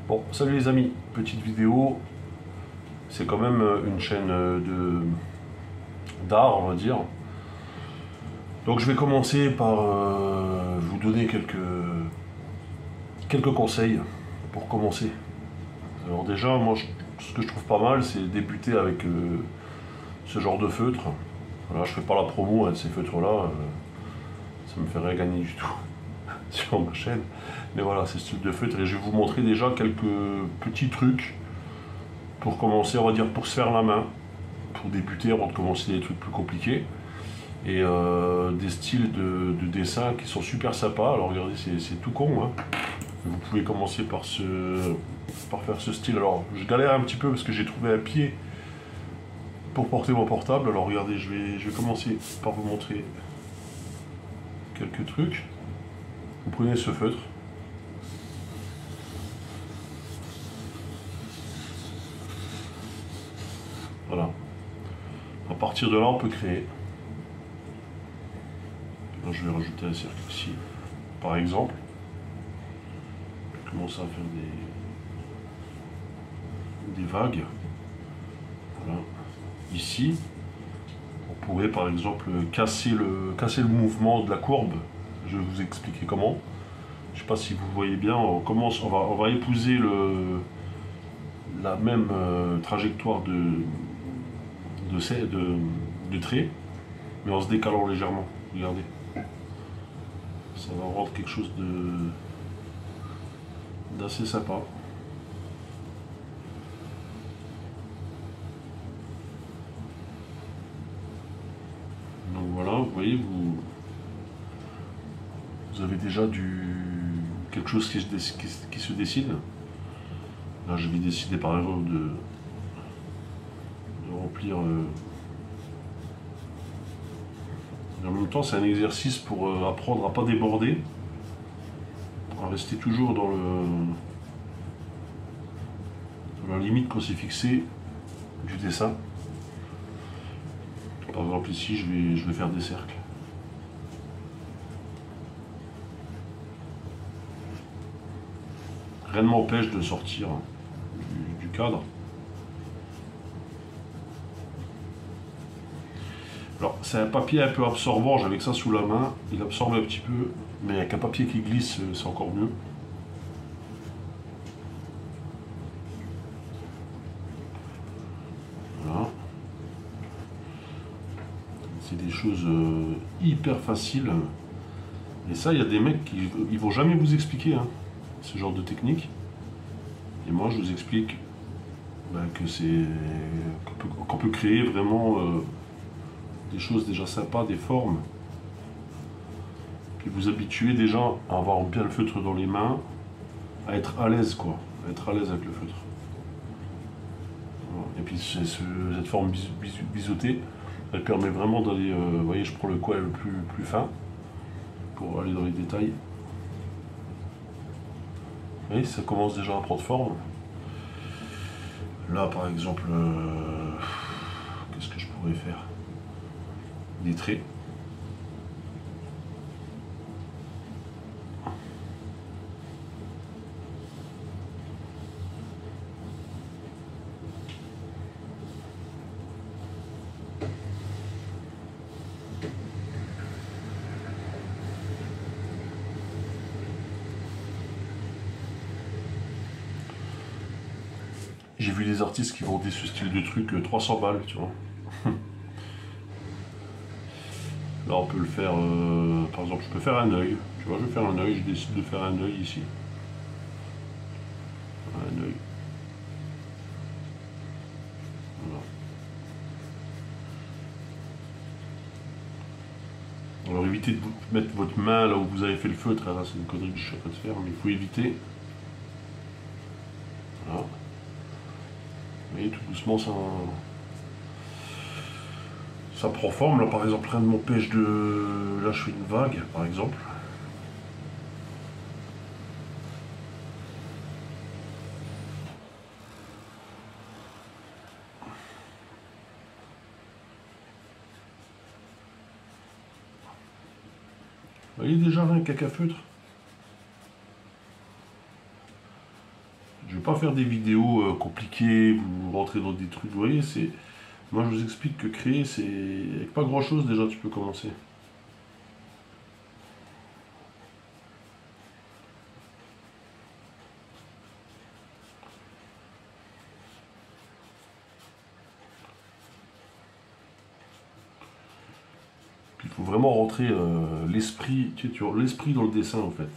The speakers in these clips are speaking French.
Bon, salut les amis, petite vidéo, c'est quand même une chaîne d'art, on va dire. Donc je vais commencer par vous donner quelques conseils pour commencer. Alors déjà, moi, ce que je trouve pas mal, c'est débuter avec ce genre de feutre. Voilà, je fais pas la promo de ces feutres-là, ça me fait rien gagner du tout sur ma chaîne. Mais voilà, c'est ce type de feutre et je vais vous montrer déjà quelques petits trucs pour commencer, on va dire, pour se faire la main, pour débuter avant de commencer des trucs plus compliqués. Et des styles de dessin qui sont super sympas. Alors regardez, c'est tout con, hein. Vous pouvez commencer par faire ce style. Alors je galère un petit peu parce que j'ai trouvé un pied pour porter mon portable. Alors regardez, je vais commencer par vous montrer quelques trucs. Vous prenez ce feutre. Voilà. À partir de là, on peut créer. Là, je vais rajouter un cercle ici, par exemple. Je commence à faire des vagues. Voilà. Ici, on pourrait par exemple casser le mouvement de la courbe. Je vais vous expliquer comment. Je ne sais pas si vous voyez bien. On va épouser la même trajectoire de trait, mais en se décalant légèrement. Regardez. Ça va rendre quelque chose d'assez sympa. Donc voilà, vous voyez, vous avez déjà quelque chose qui se dessine. Là, je vais décider par exemple de remplir. En même temps, c'est un exercice pour apprendre à ne pas déborder, à rester toujours dans la limite qu'on s'est fixée du dessin. Par exemple, ici, je vais faire des cercles. Rien ne m'empêche de sortir du cadre. Alors, c'est un papier un peu absorbant, j'avais que ça sous la main, il absorbe un petit peu, mais avec un papier qui glisse, c'est encore mieux. Voilà. C'est des choses hyper faciles. Et ça, il y a des mecs qui ils vont jamais vous expliquer ce genre de technique. Et moi, je vous explique qu'on peut créer vraiment des choses déjà sympas, des formes. Puis vous habituez déjà à avoir bien le feutre dans les mains, à être à l'aise quoi, à être à l'aise avec le feutre. Voilà. Et puis cette forme biseautée, elle permet vraiment d'aller, vous voyez, je prends le coin le plus fin pour aller dans les détails. Vous voyez, ça commence déjà à prendre forme. Là par exemple, qu'est-ce que je pourrais faire? Des traits. J'ai vu des artistes qui vendaient ce style de truc 300 balles, tu vois. Là, on peut le faire, par exemple, je peux faire un œil. Tu vois, je vais faire un œil, je décide de faire un œil ici. Un œil. Voilà. Alors, évitez de mettre votre main là où vous avez fait le feutre. Là, c'est une connerie que je suis en train de faire, mais il faut éviter. Voilà. Vous voyez, tout doucement, ça prend forme. Là, par exemple, rien ne m'empêche de... Là, je fais une vague, par exemple. Vous voyez déjà rien qu'avec un feutre. Je vais pas faire des vidéos compliquées, vous rentrez dans des trucs, vous voyez, c'est... Moi je vous explique que créer, c'est... Avec pas grand chose déjà tu peux commencer. Puis il faut vraiment rentrer l'esprit, tu vois, l'esprit dans le dessin en fait.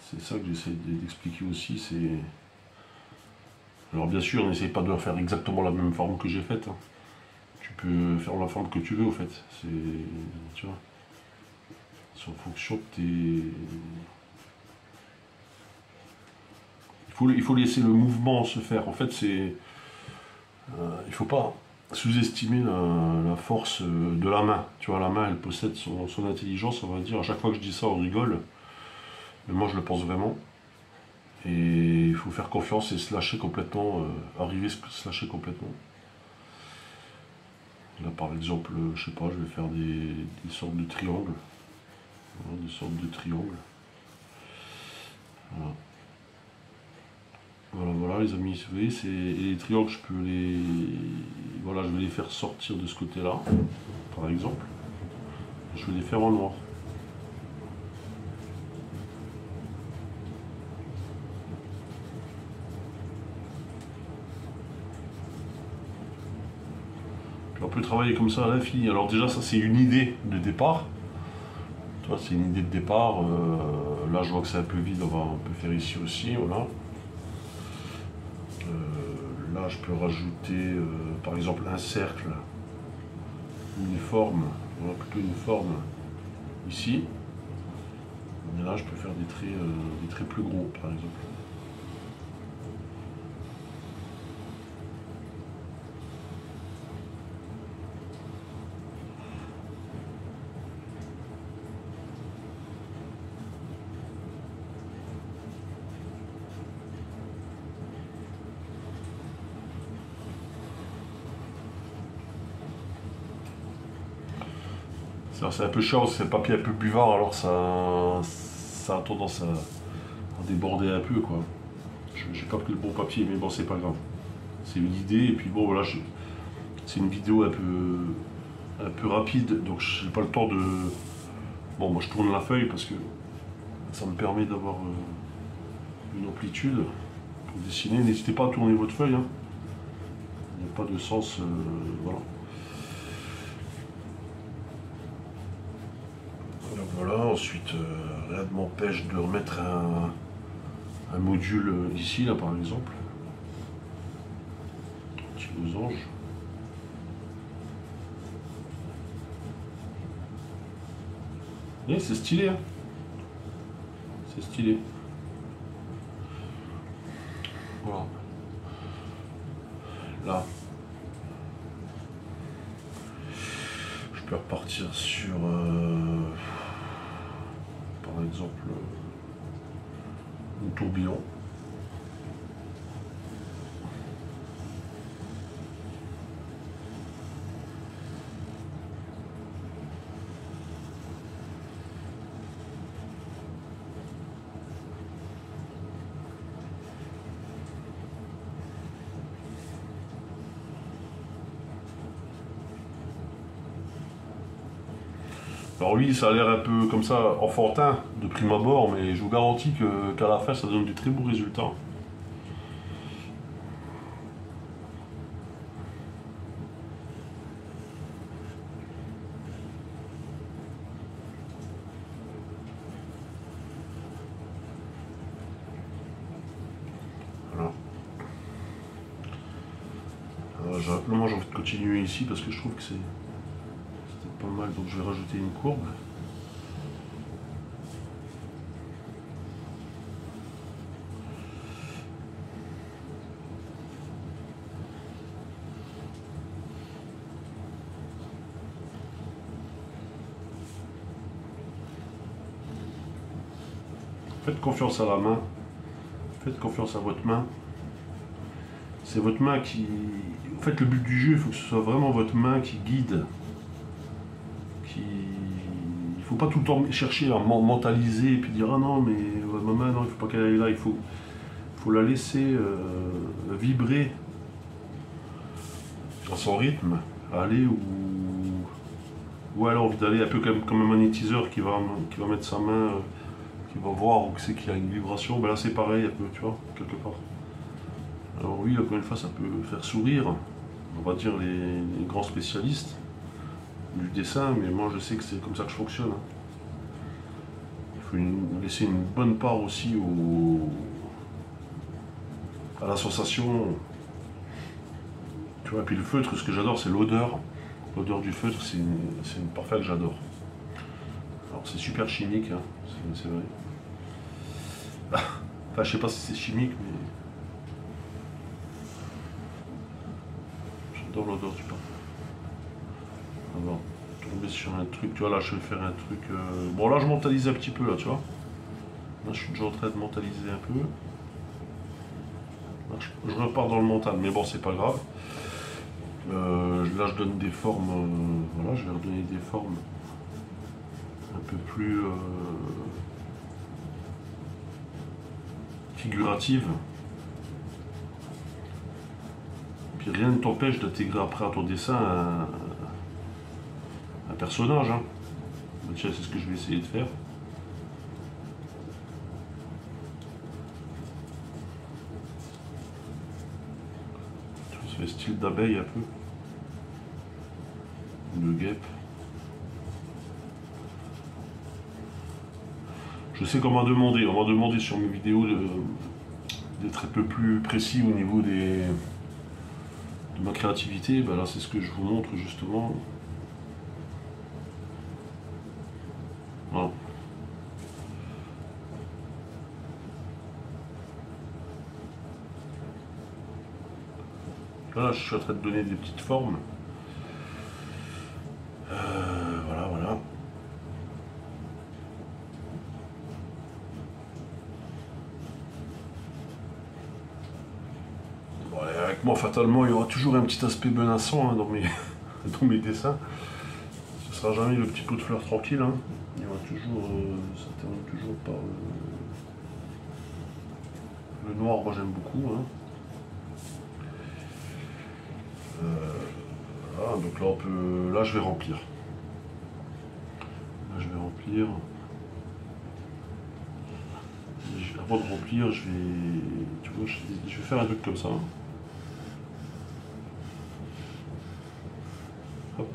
C'est ça que j'essaie d'expliquer aussi, c'est... Alors bien sûr, n'essaye pas de faire exactement la même forme que j'ai faite, hein. Tu peux faire la forme que tu veux, au fait. C'est, tu vois, c'est en fonction de tes... Il faut laisser le mouvement se faire. En fait, c'est... il faut pas sous-estimer la force de la main. Tu vois, la main, elle possède son intelligence, on va dire. À chaque fois que je dis ça, on rigole. Mais moi, je le pense vraiment. Et il faut faire confiance et se lâcher complètement, arriver à se lâcher complètement. Là, par exemple, je sais pas, je vais faire des sortes de triangles. Voilà, des sortes de triangles. Voilà. Voilà, voilà, les amis, vous voyez, et les triangles, je peux les... Voilà, je vais les faire sortir de ce côté-là, par exemple. Je vais les faire en noir. Puis on peut travailler comme ça à l'infini. Alors déjà, ça, c'est une idée de départ. Tu vois, c'est une idée de départ. Là, je vois que c'est un peu vide, on peut faire ici aussi, voilà. Là, je peux rajouter, par exemple, un cercle, une forme, voilà, plutôt une forme ici. Et là, je peux faire des traits plus gros, par exemple. C'est un peu chiant, c'est un papier un peu buvard, alors ça a tendance à déborder un peu, quoi. J'ai pas pris le bon papier, mais bon, c'est pas grave. C'est une idée, et puis bon, voilà, c'est une vidéo un peu rapide, donc j'ai pas le temps de... Bon, moi je tourne la feuille parce que ça me permet d'avoir une amplitude pour dessiner. N'hésitez pas à tourner votre feuille, hein. Il n'y a pas de sens, voilà. Voilà, ensuite, rien ne m'empêche de remettre un module ici, là par exemple. Un petit losange. Et c'est stylé, hein. C'est stylé. Voilà. Là. Je peux repartir sur... par exemple, un tourbillon. Alors oui, ça a l'air un peu comme ça, enfantin, de prime abord, mais je vous garantis qu'à la fin, ça donne des très beaux résultats. Voilà. Moi, j'ai envie de continuer ici parce que je trouve que c'était pas mal, donc je vais rajouter une courbe. Faites confiance à la main, faites confiance à votre main. C'est votre main qui... En fait, le but du jeu, il faut que ce soit vraiment votre main qui guide. Il ne faut pas tout le temps chercher à mentaliser et puis dire « Ah non, mais ma main, non, il ne faut pas qu'elle aille là, il faut faut la laisser vibrer à son rythme, aller où elle a envie d'aller, un peu comme un magnétiseur qui va mettre sa main, qui va voir où c'est qu'il y a une vibration. Ben là c'est pareil un peu, tu vois, quelque part. Alors oui, encore une fois, ça peut faire sourire, on va dire les grands spécialistes du dessin, mais moi je sais que c'est comme ça que je fonctionne. Hein. Il faut laisser une bonne part aussi à la sensation. Tu vois, et puis le feutre, ce que j'adore, c'est l'odeur. L'odeur du feutre, c'est une parfum que j'adore. Alors c'est super chimique, hein, c'est vrai. Enfin, je sais pas si c'est chimique, mais j'adore l'odeur du parfum. On va tomber sur un truc, tu vois, là je vais faire un truc... Bon là je mentalise un petit peu, là, tu vois. Là je suis déjà en train de mentaliser un peu. Là, je repars dans le mental, mais bon, c'est pas grave. Là je donne des formes, voilà, je vais redonner des formes un peu plus figuratives. Puis rien ne t'empêche d'intégrer après à ton dessin un personnage. Hein. Tiens, c'est ce que je vais essayer de faire. Ça fait style d'abeille un peu. De guêpe. Je sais qu'on m'a demandé sur mes vidéos d'être un peu plus précis au niveau de ma créativité. Ben là c'est ce que je vous montre justement. Voilà. Là je suis en train de donner des petites formes. Voilà. Bon, avec moi, fatalement, il y aura toujours un petit aspect menaçant, hein, dans mes dessins. Ce sera jamais le petit pot de fleurs tranquille. Hein. Il y aura toujours, ça termine toujours par le noir. Moi, j'aime beaucoup. Hein. Voilà, donc là, là, je vais remplir. Avant de remplir, tu vois, je vais faire un truc comme ça. Hop.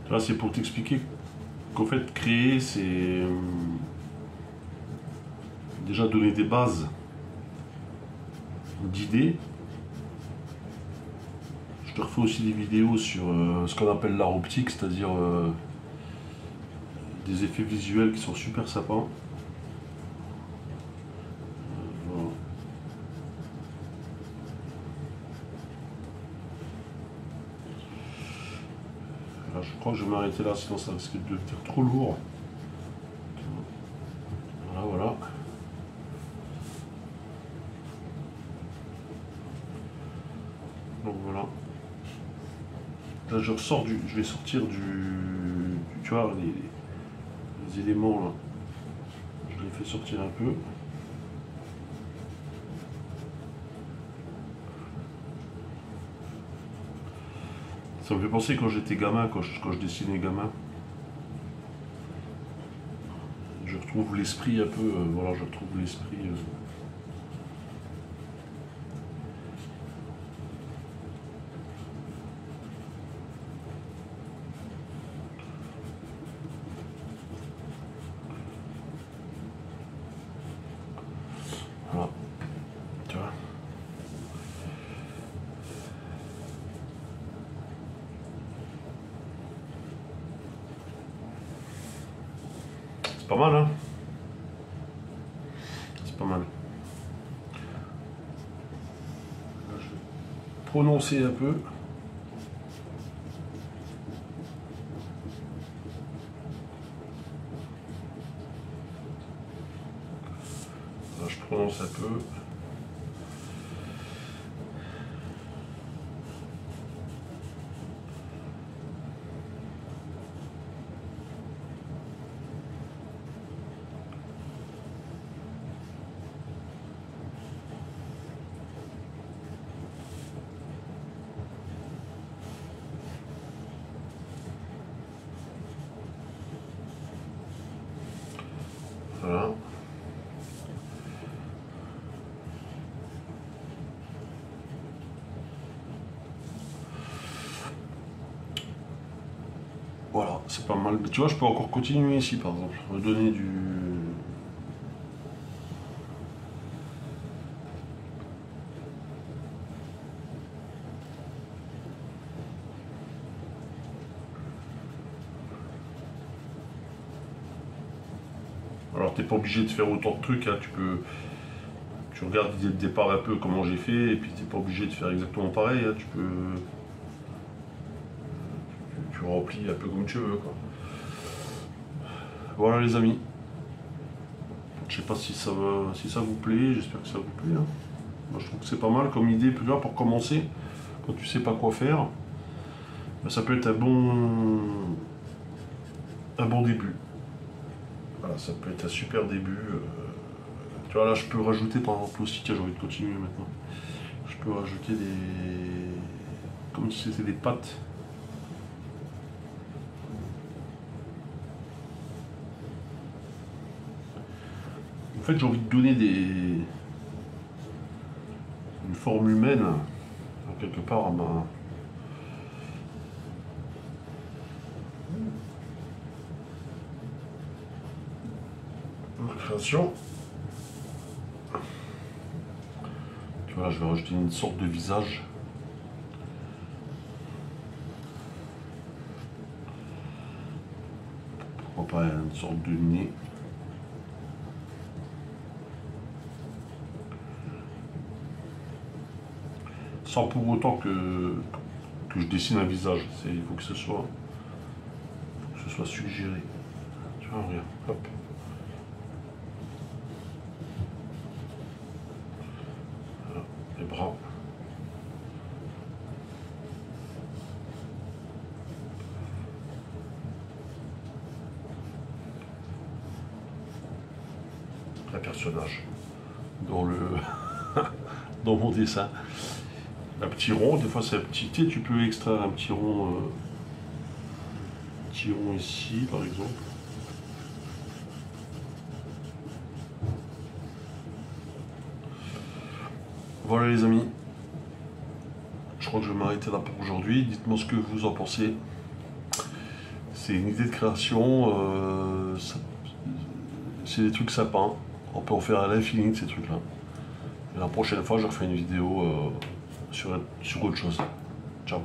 Là, c'est pour t'expliquer qu'en fait, créer, c'est déjà donner des bases d'idées. Je te refais aussi des vidéos sur ce qu'on appelle l'art optique, c'est-à-dire des effets visuels qui sont super sympas. Voilà. Là, je crois que je vais m'arrêter là, sinon ça risque de devenir trop lourd. Voilà. Donc voilà. Là je vais sortir tu vois, les éléments là. Je les fais sortir un peu. Ça me fait penser quand j'étais gamin, quand je dessinais gamin. Je retrouve l'esprit un peu, voilà, je retrouve l'esprit. Voilà, tu vois. C'est pas mal, hein? C'est pas mal. Là, je vais prononcer un peu. Là, je prononce un peu. Voilà, c'est pas mal. Mais tu vois, je peux encore continuer ici, par exemple. Me donner du... Alors, t'es pas obligé de faire autant de trucs, hein. Tu regardes dès le départ un peu comment j'ai fait, et puis t'es pas obligé de faire exactement pareil, hein. Tu remplis un peu comme tu veux, quoi. Voilà les amis. Je sais pas si ça vous plaît, j'espère que ça vous plaît, hein. Moi je trouve que c'est pas mal comme idée, plus là pour commencer, quand tu sais pas quoi faire, ben, ça peut être un bon début. Voilà, ça peut être un super début. Tu vois là je peux rajouter par exemple aussi, tiens j'ai envie de continuer maintenant. Je peux rajouter comme si c'était des pâtes. En fait j'ai envie de donner une forme humaine, quelque part, à ma création. Tu vois là je vais rajouter une sorte de visage. Pourquoi pas une sorte de nez. Sans pour autant que je dessine un visage. Il faut que ce soit suggéré. Tu vois, regarde, hop. Voilà, les bras. Un personnage dans dans mon dessin. Un petit rond, des fois c'est un petit T, tu peux extraire un petit rond ici par exemple. Voilà les amis, je crois que je vais m'arrêter là pour aujourd'hui. Dites-moi ce que vous en pensez. C'est une idée de création, c'est des trucs sympas. On peut en faire à l'infini de ces trucs là. Et la prochaine fois je refais une vidéo sur autre chose. Ciao.